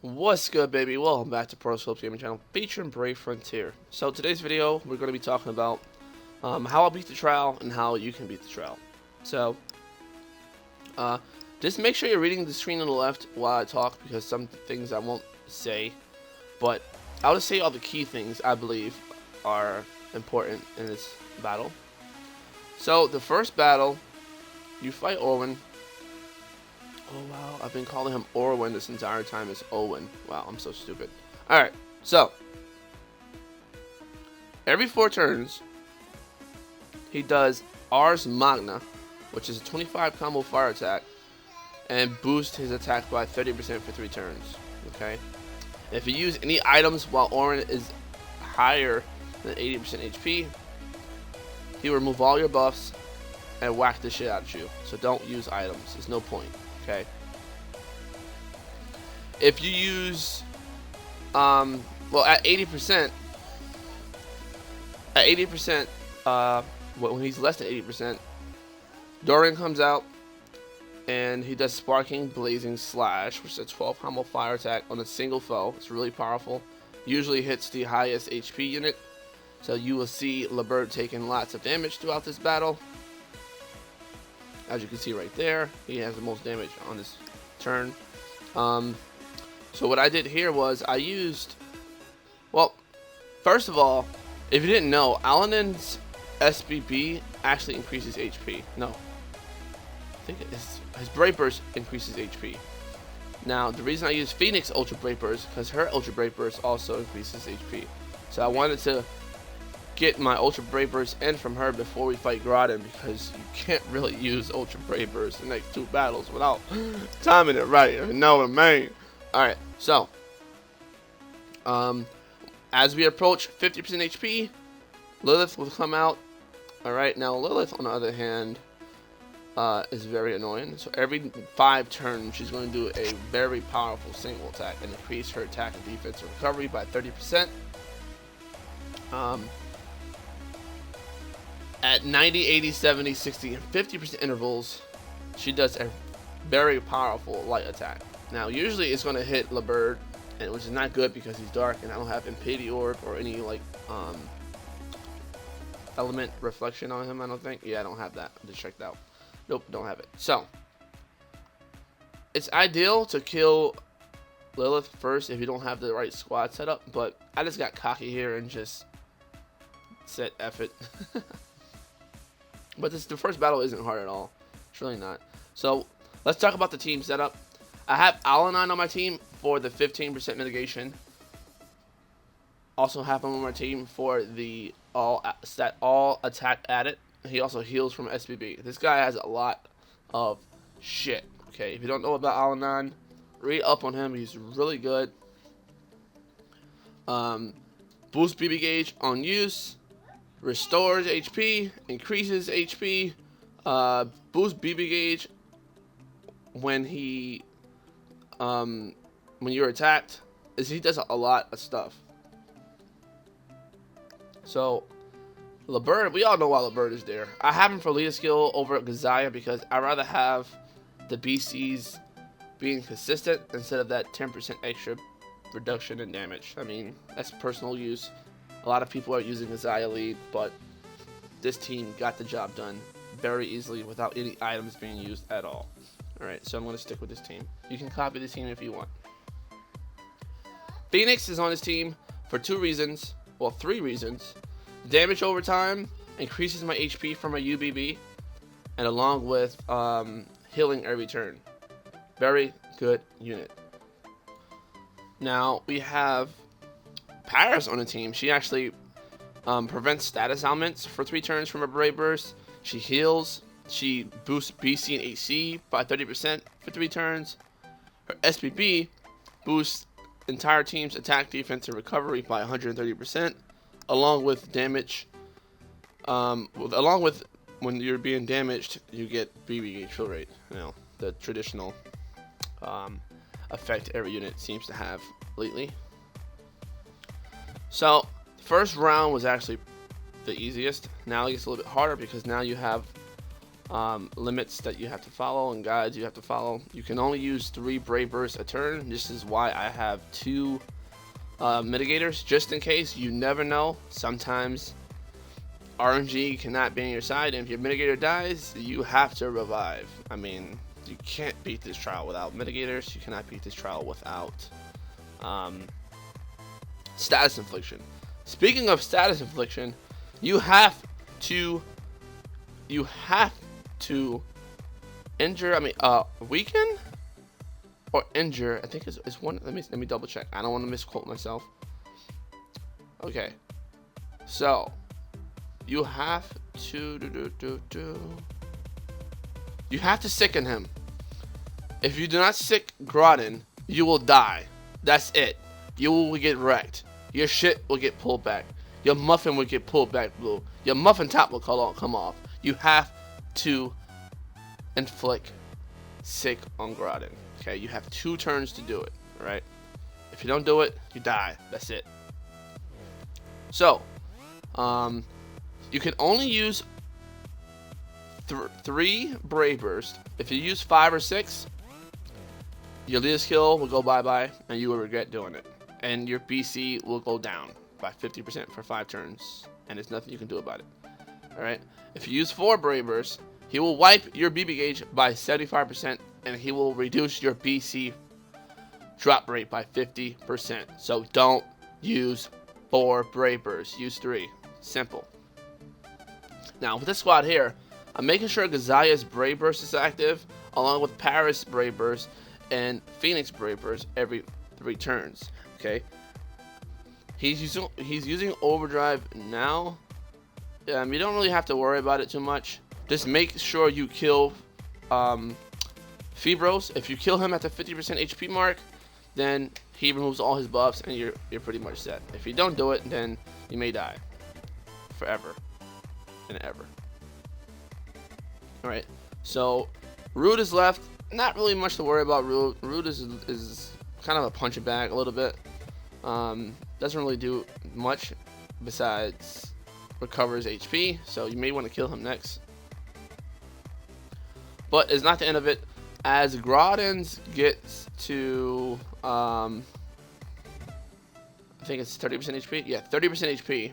What's good, baby? Welcome back to Pro Scopes Gaming Channel featuring Brave Frontier. So today's video, we're going to be talking about how I beat the trial and how you can beat the trial. So just make sure you're reading the screen on the left while I talk, because some things I won't say, but I'll just say all the key things I believe are important in this battle. So the first battle, you fight Orwin. Oh wow, I've been calling him Orwin this entire time. It's Owen. Wow, I'm so stupid. Alright, so every 4 turns he does Ars Magna, which is a 25 combo fire attack, and boost his attack by 30% for 3 turns. Okay? If you use any items while Orwin is higher than 80% HP, he will remove all your buffs and whack the shit out of you. So don't use items. There's no point. Okay. If you use, well, at 80%, when he's less than 80%, Dorian comes out and he does Sparking Blazing Slash, which is a 12 combo fire attack on a single foe. It's really powerful. Usually hits the highest HP unit, so you will see Laberd taking lots of damage throughout this battle. As you can see right there, he has the most damage on this turn. So what I did here was I used, well, first of all, if you didn't know, Alanin's SBB actually increases HP. No, I think his Brave Burst increases HP. Now, the reason I use Phoenix Ultra Brave Burst, because her Ultra Brave Burst also increases HP. So I wanted to get my Ultra Brave Burst in from her before we fight Groudon, because you can't really use Ultra Brave Burst the next 2 battles without timing it right. You know what I mean? Alright, so as we approach 50% HP, Lilith will come out. Alright, now Lilith, on the other hand, is very annoying. So every 5 turns, she's going to do a very powerful single attack and increase her attack and defense and recovery by 30%. At 90, 80, 70, 60, and 50% intervals, she does a very powerful light attack. Now, usually it's going to hit Laberd, and which is not good because he's dark, and I don't have Impedi Orb or any like element reflection on him. I don't think. Yeah, I don't have that. I just checked out. Nope, don't have it. So it's ideal to kill Lilith first if you don't have the right squad set up, but I just got cocky here and just said F it. But the first battle isn't hard at all. It's really not. So let's talk about the team setup. I have Alanin on my team for the 15% mitigation. Also have him on my team for the all attack added. He also heals from SBB. This guy has a lot of shit. Okay, if you don't know about Alanin, read up on him. He's really good. Boost BB gauge on use. Restores HP, increases HP, boosts BB gauge when when you're attacked. He does a lot of stuff. So Laberd, we all know why Laberd is there. I have him for leader skill over Gazaya because I rather have the BCs being consistent instead of that 10% extra reduction in damage. I mean, that's personal use. A lot of people are using Gazaya lead, but this team got the job done very easily without any items being used at all. Alright, so I'm going to stick with this team. You can copy this team if you want. Phoenix is on this team for 2 reasons. Well, 3 reasons. Damage over time increases my HP from my UBB, and along with healing every turn. Very good unit. Now, we have Paris on the team. She actually prevents status ailments for 3 turns from her Brave Burst. She heals. She boosts BC and AC by 30% for 3 turns. Her SBB boosts entire team's attack, defense, and recovery by 130%, along with damage. Along with when you're being damaged, you get BB gauge fill rate. You know, the traditional effect every unit seems to have lately. So, the first round was actually the easiest. Now it gets a little bit harder because now you have limits that you have to follow and guides you have to follow. You can only use 3 Brave Bursts a turn. This is why I have 2 mitigators, just in case. You never know. Sometimes RNG cannot be on your side, and if your mitigator dies, you have to revive. I mean, you can't beat this trial without mitigators. You cannot beat this trial without status infliction. Speaking of status infliction, you have to injure. I mean, weaken or injure. I think it's one. Let me double check. I don't want to misquote myself. Okay, so you have to you have to sicken him. If you do not sick Groudon, you will die. That's it. You will get wrecked. Your shit will get pulled back. Your muffin will get pulled back blue. Your muffin top will come off. You have to inflict sick on Groudon. Okay, you have 2 turns to do it. Alright? If you don't do it, you die. That's it. So, you can only use 3 Brave Burst. If you use 5 or 6, your leader skill will go bye-bye, and you will regret doing it. And your BC will go down by 50% for 5 turns, and there's nothing you can do about it. Alright? If you use 4 Brave Burst, he will wipe your BB gauge by 75%, and he will reduce your BC drop rate by 50%. So don't use 4 Brave Bursts. Use 3. Simple. Now, with this squad here, I'm making sure Gazia's Brave Burst is active, along with Paris Brave Burst and Phoenix Brave Burst every 3 turns. Okay? He's using Overdrive now. You don't really have to worry about it too much. Just make sure you kill Fibros. If you kill him at the 50% HP mark, then he removes all his buffs and you're pretty much set. If you don't do it, then you may die forever and ever. Alright, so Rude is left. Not really much to worry about. Rude is kind of a punching bag a little bit. Doesn't really do much besides recovers HP, so you may want to kill him next. But it's not the end of it. As Groudon gets to I think it's 30% HP. Yeah, 30% HP.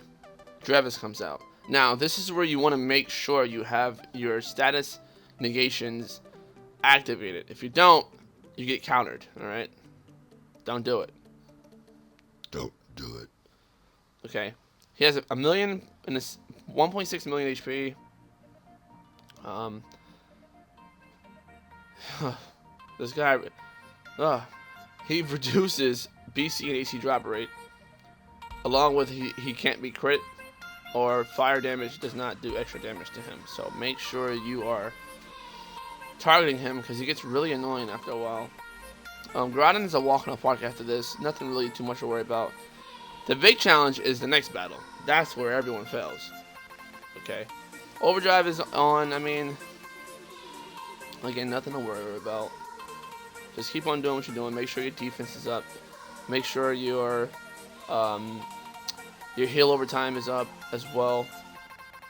Drevis comes out. Now, this is where you want to make sure you have your status negations activated. If you don't, you get countered. All right, don't do it. Don't do it. Okay, he has a million and 1.6 million HP. This guy, he reduces BC and AC drop rate, along with he can't be crit, or fire damage does not do extra damage to him. So make sure you are targeting him, because he gets really annoying after a while. Groudon is a walk in the park after this. Nothing really too much to worry about. The big challenge is the next battle. That's where everyone fails. Okay, Overdrive is on. I mean, again, nothing to worry about. Just keep on doing what you're doing. Make sure your defense is up. Make sure your heal over time is up as well,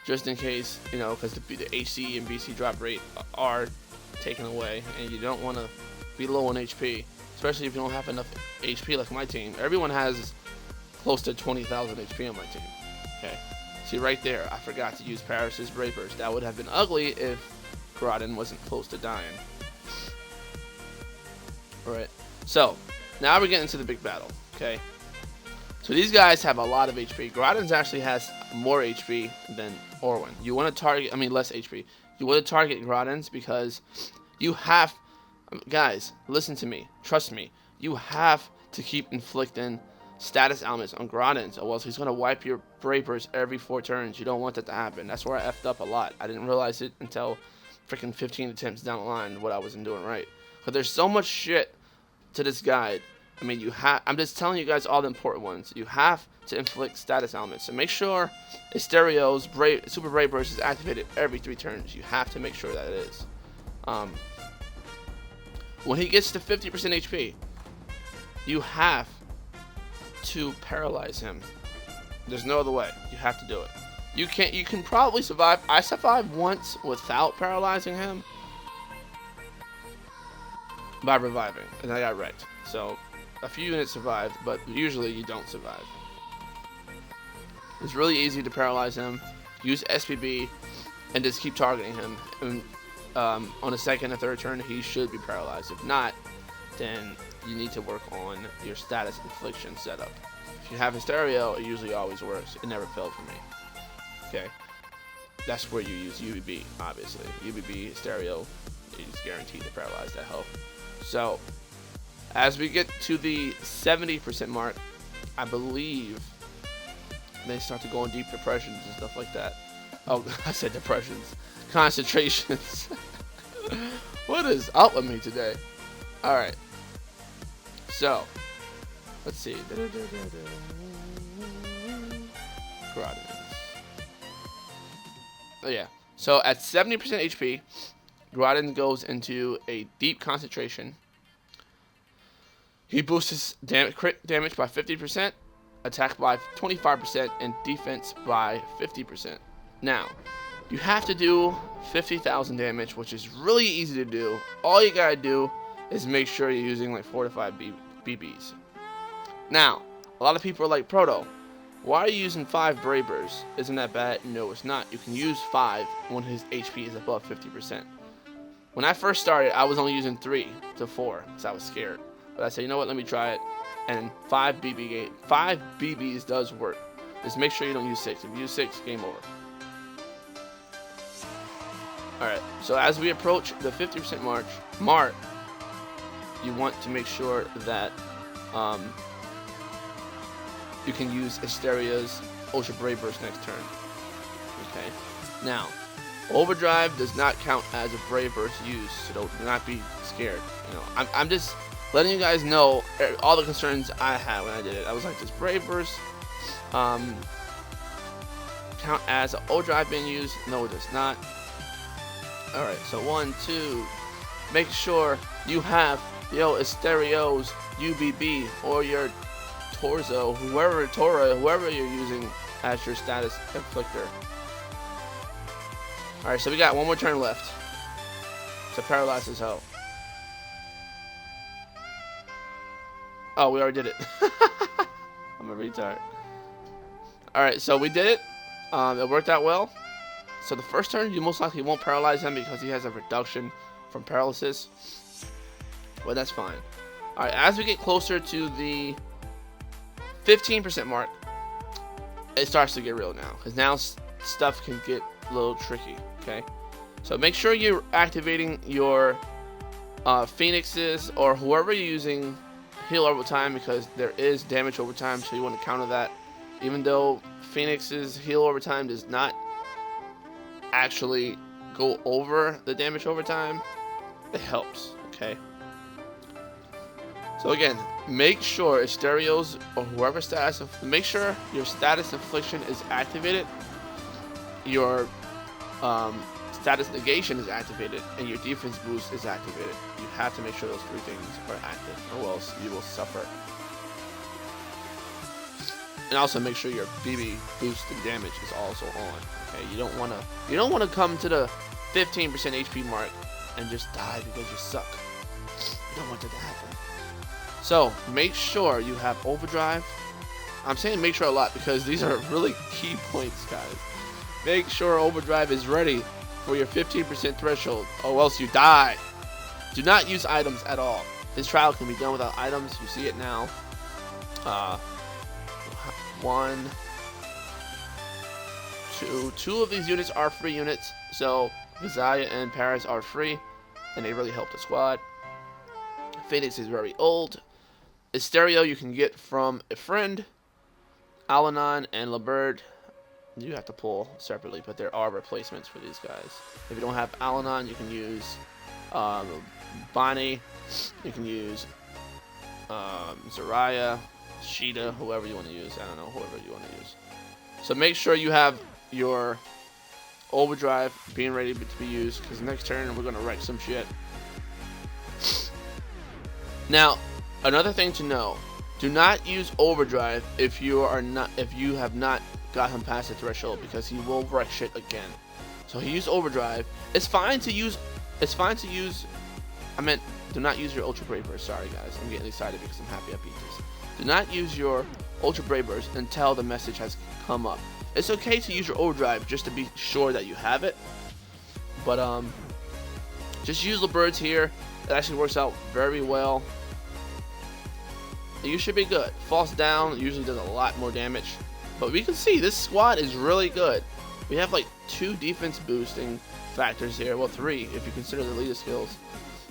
just in case, you know, because the AC and BC drop rate are taken away, and you don't want to be low on HP, especially if you don't have enough HP like my team. Everyone has close to 20,000 HP on my team. Okay, see right there, I forgot to use Paris's Brave Burst. That would have been ugly if Groudon wasn't close to dying. Alright, so now we're getting to the big battle. Okay, so these guys have a lot of HP. Groudon actually has more HP than Orwin. You want to target, less HP. You want to target Groudon's because you have, guys, listen to me, trust me, you have to keep inflicting status elements on Groudon, or else he's going to wipe your Brave Burst every 4 turns. You don't want that to happen. That's where I effed up a lot. I didn't realize it until freaking 15 attempts down the line what I wasn't doing right. But there's so much shit to this guide. I mean, I'm just telling you guys all the important ones. You have to inflict status elements. So make sure Asterios Super Brave Burst is activated every 3 turns. You have to make sure that it is. When he gets to 50% HP, you have to paralyze him. There's no other way. You have to do it. You can probably survive. I survived once without paralyzing him by reviving, and I got wrecked. So a few units survived, but usually you don't survive. It's really easy to paralyze him. Use SPB and just keep targeting him. And on the second and third turn, he should be paralyzed. If not, then you need to work on your status infliction setup. If you have Hysterio, it usually always works. It never failed for me. Okay, that's where you use UBB, obviously. UBB, Hysterio, is guaranteed to paralyze that health. So, as we get to the 70% mark, I believe they start to go in deep depressions and stuff like that. Oh, I said depressions. Concentrations. What is up with me today? Alright. So, let's see. Groudon. Oh yeah. So at 70% HP, Groudon goes into a deep concentration. He boosts his crit damage by 50%, attack by 25%, and defense by 50%. Now, you have to do 50,000 damage, which is really easy to do. All you gotta do is make sure you're using like 4 to 5 BBs. Now, a lot of people are like, Proto, why are you using 5 Bravers? Isn't that bad? No, it's not. You can use 5 when his HP is above 50%. When I first started, I was only using 3 to 4 because I was scared. But I said, you know what, let me try it. And 5 BBs does work. Just make sure you don't use 6. If you use 6, game over. Alright, so as we approach the 50% mark, you want to make sure that you can use Asteria's Ultra Brave Burst next turn. Okay. Now, Overdrive does not count as a Brave Burst use, so do not be scared. You know, I'm just letting you guys know all the concerns I had when I did it. I was like, does Brave Burst count as an Overdrive being used? No, it does not. Alright, so 1, 2, make sure you have Asterios UBB or your Torzo, whoever you're using as your status inflictor. Alright, so we got one more turn left to paralyze his hoe. Oh, we already did it. I'm a retard. Alright, so we did it. It worked out well. So the first turn, you most likely won't paralyze him because he has a reduction from paralysis. But that's fine. Alright, as we get closer to the 15% mark, it starts to get real now. Because now stuff can get a little tricky. Okay? So make sure you're activating your Phoenixes or whoever you're using heal over time, because there is damage over time, so you want to counter that. Even though Phoenix's heal over time does not actually go over the damage over time, it helps. Okay? So again, make sure Asterios or whoever status, make sure your status infliction is activated, your status negation is activated, and your defense boost is activated. You have to make sure those 3 things are active, or else you will suffer. And also make sure your BB boost and damage is also on. Okay, you don't wanna come to the 15% HP mark and just die because you suck. You don't want that to happen. So make sure you have Overdrive. I'm saying make sure a lot because these are really key points, guys. Make sure Overdrive is ready for your 15% threshold, or else you die. Do not use items at all. This trial can be done without items. You see it now. 1, 2. 2 of these units are free units, so Vizaya and Paris are free, and they really help the squad. Phoenix is very old. Asterios you can get from a friend. Alanon and Labird you have to pull separately, but there are replacements for these guys. If you don't have Alanon, you can use Bonnie, you can use Zarya, Sheeta, whoever you want to use. I don't know, whoever you want to use. So make sure you have your Overdrive being ready to be used, because next turn we're going to wreck some shit. Now, another thing to know, Do not use overdrive if you have not got him past the threshold, because he will wreck shit again. So he used overdrive. It's fine to use. I meant, do not use your ultra brave burst. Sorry guys, I'm getting excited because I'm happy I beat this. Do not use your ultra brave burst until the message has come up. It's okay to use your overdrive just to be sure that you have it, but just use the birds here. It actually works out very well. You should be good. False down usually does a lot more damage, but we can see this squad is really good. We have like 2 defense boosting factors here. Well, 3 if you consider the leader skills,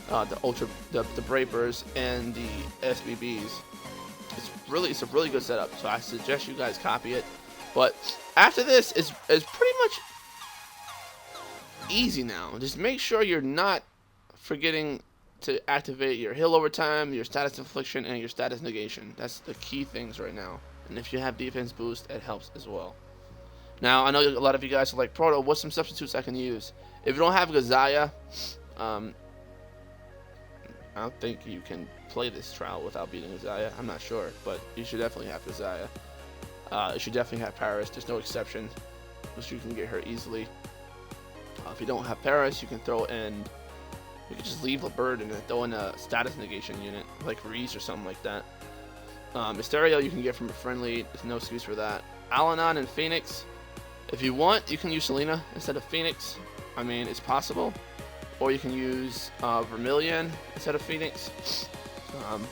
the Brapers and the SBBs. It's a really good setup. So I suggest you guys copy it. But after this is pretty much easy now. Just make sure you're not forgetting to activate your heal over time, your status infliction, and your status negation. That's the key things right now. And if you have defense boost, it helps as well. Now, I know a lot of you guys are like, Proto, what's some substitutes I can use? If you don't have Gazaya, I don't think you can play this trial without beating Gazaya. I'm not sure, but you should definitely have Gazaya. You should definitely have Paris. There's no exception, because you can get her easily. If you don't have Paris, you can throw in. You can just leave a bird and then throw in a status negation unit, like Reese or something like that. Mysterio you can get from a friendly. There's no excuse for that. Alanon and Phoenix. If you want, you can use Selena instead of Phoenix. I mean, it's possible. Or you can use Vermilion instead of Phoenix.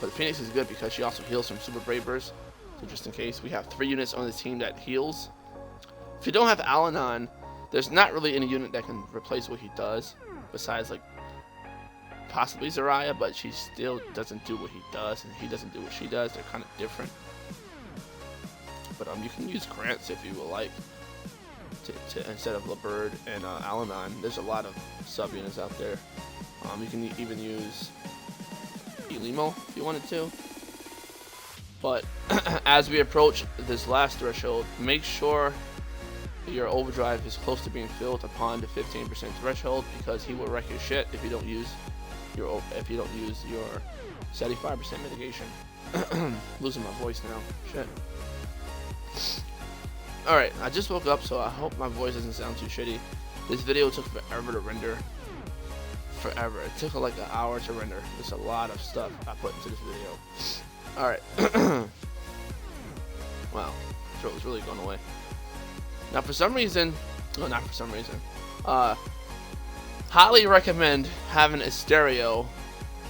But Phoenix is good because she also heals from Super Brave Burst. So just in case, we have 3 units on the team that heals. If you don't have Alanon, there's not really any unit that can replace what he does. Besides, like, possibly Zarya, but she still doesn't do what he does, and he doesn't do what she does. They're kind of different. But you can use Grants if you would like. Instead of LeBird and Alanon. There's a lot of sub units out there. You can even use Elimo if you wanted to. But as we approach this last threshold, make sure your overdrive is close to being filled upon the 15% threshold, because he will wreck your shit if you don't use your 75% mitigation. Losing my voice now. Shit. Alright, I just woke up, so I hope my voice doesn't sound too shitty. This video took forever to render. Forever. It took like an hour to render. There's a lot of stuff I put into this video. Alright. Wow. Throat was really going away. Now for some reason, well, not for some reason, highly recommend having a stereo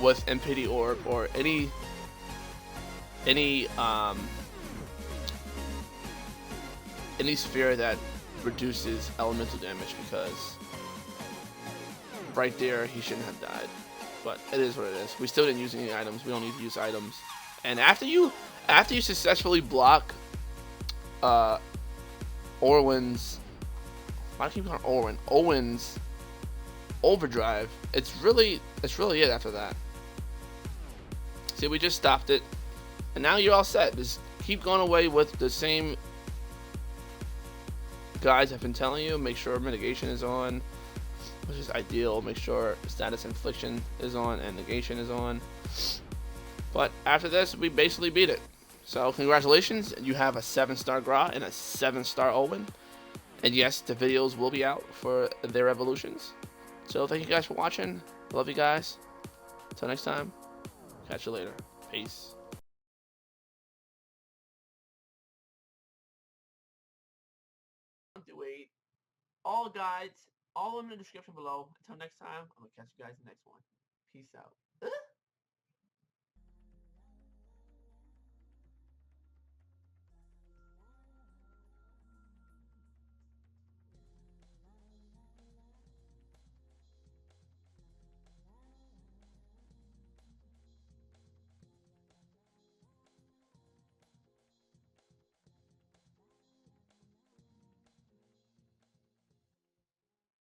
with Impity Orb or any sphere that reduces elemental damage, because right there he shouldn't have died. But it is what it is. We still didn't use any items. We don't need to use items. And after you successfully block Orwin's, why do I keep calling Orwin? Owen's overdrive, it's really it after that. See, we just stopped it, and now you're all set. Just keep going away with the same guides I've been telling you. Make sure mitigation is on, which is ideal. Make sure status infliction is on and negation is on. But after this, we basically beat it. So congratulations, you have a 7-star Gra and a 7-star Owen. And yes, the videos will be out for their evolutions. So thank you guys for watching. Love you guys. Until next time, catch you later. Peace. Wait. All guides, all in the description below. Until next time, I'm gonna catch you guys in the next one. Peace out.